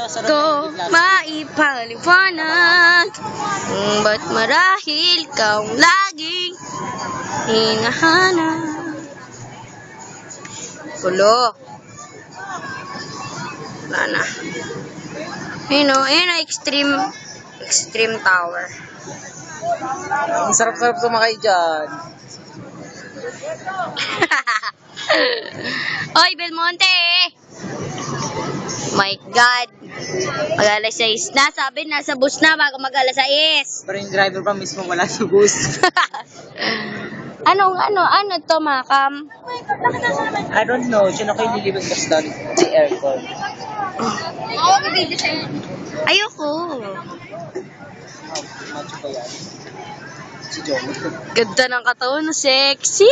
ko maipaliwanag ba't marahil kang laging hinahanap. Pulo. Wala na. Ayun o, extreme tower. Ang sarap-sarap sumakay dyan. Oy, Belmonte! My God! Mag-alas 6 na. Sabi, nasa bus na bago mag-alas 6. Pero yung driver pa mismo wala sa bus. ano to, Makam? I don't know. Siya na kayo lilibig na sa si aircon. Ayoko. Macho pa yan. Si John. Ganda ng katawan, no? Sexy!